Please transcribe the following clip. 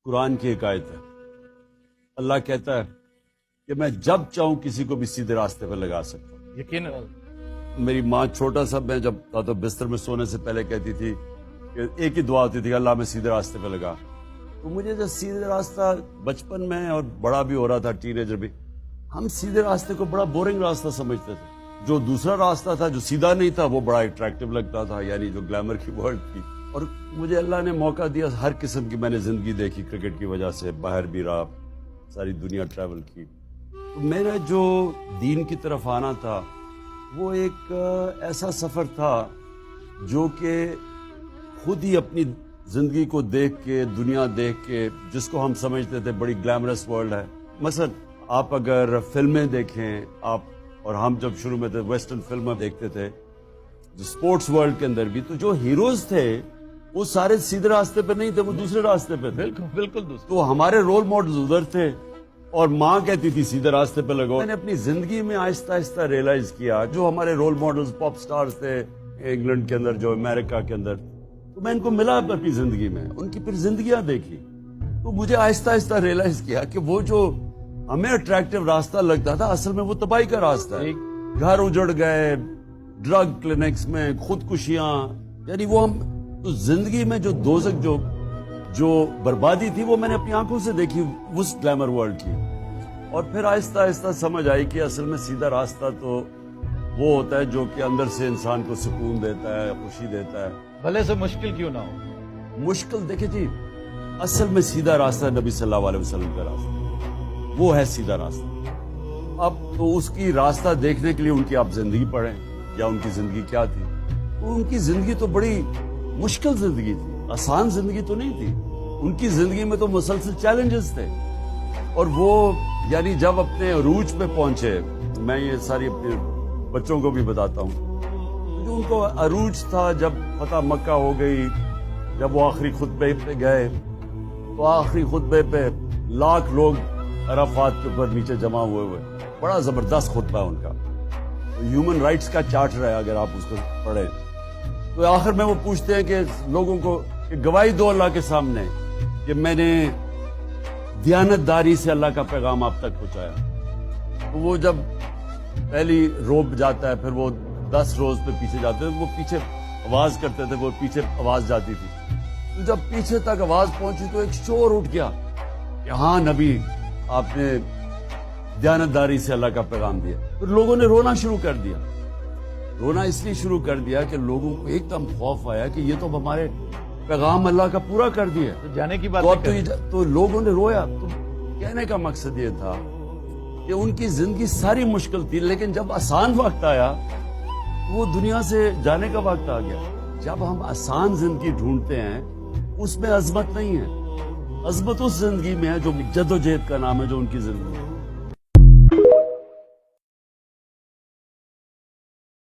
قرآن کی ایک آیت ہے. اللہ کہتا ہے کہ میں جب چاہوں کسی کو بھی سیدھے راستے پہ لگا سکتا ہوں. یقین. میری ماں چھوٹا سا میں جب تھا تو بستر میں سونے سے پہلے کہتی تھی کہ ایک ہی دعا ہوتی تھی کہ اللہ میں سیدھے راستے پہ لگا. تو مجھے جو سیدھے راستہ بچپن میں اور بڑا بھی ہو رہا تھا ٹین ایجر بھی, ہم سیدھے راستے کو بڑا بورنگ راستہ سمجھتے تھے. جو دوسرا راستہ تھا جو سیدھا نہیں تھا وہ بڑا اٹریکٹیو لگتا تھا, یعنی جو گلیمر کی ورلڈ تھی. اور مجھے اللہ نے موقع دیا, ہر قسم کی میں نے زندگی دیکھی کرکٹ کی وجہ سے, باہر بھی رہا, ساری دنیا ٹریول کی. تو میرا جو دین کی طرف آنا تھا وہ ایک ایسا سفر تھا جو کہ خود ہی اپنی زندگی کو دیکھ کے, دنیا دیکھ کے, جس کو ہم سمجھتے تھے بڑی گلیمرس ورلڈ ہے. مثلا آپ اگر فلمیں دیکھیں, آپ اور ہم جب شروع میں تھے ویسٹرن فلمیں دیکھتے تھے, جو سپورٹس ورلڈ کے اندر بھی, تو جو ہیروز تھے وہ سارے سیدھے راستے پہ نہیں تھے, وہ دوسرے راستے پہ تھے. بالکل بالکل دوست. تو ہمارے رول ماڈلز ادھر تھے اور ماں کہتی تھی سیدھے راستے پہ لگو. میں نے اپنی زندگی میں آہستہ آہستہ ریئلائز کیا جو ہمارے رول ماڈلز پاپ سٹارز تھے انگلینڈ کے اندر, جو امریکہ کے اندر, تو میں ان کو ملا اپنی زندگی میں, ان کی پھر زندگیاں دیکھی, تو مجھے آہستہ آہستہ ریئلائز کیا کہ وہ جو ہمیں اٹریکٹیو راستہ لگتا تھا اصل میں وہ تباہی کا راستہ ہے. گھر اجڑ گئے, ڈرگ کلینکس میں خودکشیاں, یعنی وہ ہم تو زندگی میں جو دوزخ جو بربادی تھی وہ میں نے اپنی آنکھوں سے دیکھی اس گلیمر ورلڈ کی. اور پھر آہستہ آہستہ سمجھ آئی کہ اصل میں سیدھا راستہ تو وہ ہوتا ہے جو کہ اندر سے انسان کو سکون دیتا ہے, خوشی دیتا ہے, بھلے سے مشکل کیوں نہ ہو. مشکل دیکھیں جی, اصل میں سیدھا راستہ نبی صلی اللہ علیہ وسلم کا راستہ, وہ ہے سیدھا راستہ. اب تو اس کی راستہ دیکھنے کے لیے ان کی آپ زندگی پڑھیں یا ان کی زندگی کیا تھی. تو ان کی زندگی تو بڑی مشکل زندگی تھی, آسان زندگی تو نہیں تھی. ان کی زندگی میں تو مسلسل چیلنجز تھے. اور وہ یعنی جب اپنے عروج پہ پہنچے, میں یہ ساری اپنے بچوں کو بھی بتاتا ہوں, جو ان کو عروج تھا جب فتح مکہ ہو گئی, جب وہ آخری خطبے پہ گئے, تو آخری خطبے پہ لاکھ لوگ عرفات کے اوپر نیچے جمع ہوئے, بڑا زبردست خطبہ ہے ان کا. ہیومن رائٹس کا چارٹر ہے, اگر آپ اس کو پڑھیں تو آخر میں وہ پوچھتے ہیں کہ لوگوں کو کہ گواہی دو اللہ کے سامنے کہ میں نے دیانت داری سے اللہ کا پیغام آپ تک پہنچایا. تو وہ جب پہلی روب جاتا ہے, پھر وہ 10 روز پہ پیچھے جاتے ہیں, وہ پیچھے آواز کرتے تھے, وہ پیچھے آواز جاتی تھی. تو جب پیچھے تک آواز پہنچی تو ایک شور اٹھ گیا کہ ہاں نبی آپ نے دیانت داری سے اللہ کا پیغام دیا. پھر لوگوں نے رونا شروع کر دیا. رونا اس لیے شروع کر دیا کہ لوگوں کو ایک دم خوف آیا کہ یہ تو ہمارے پیغام اللہ کا پورا کر دیا. تو جانے کی بات تو لوگوں نے رویا. تو کہنے کا مقصد یہ تھا کہ ان کی زندگی ساری مشکل تھی, لیکن جب آسان وقت آیا وہ دنیا سے جانے کا وقت آ گیا. جب ہم آسان زندگی ڈھونڈتے ہیں اس میں عظمت نہیں ہے, عظمت اس زندگی میں ہے جو جد و جہد کا نام ہے, جو ان کی زندگی.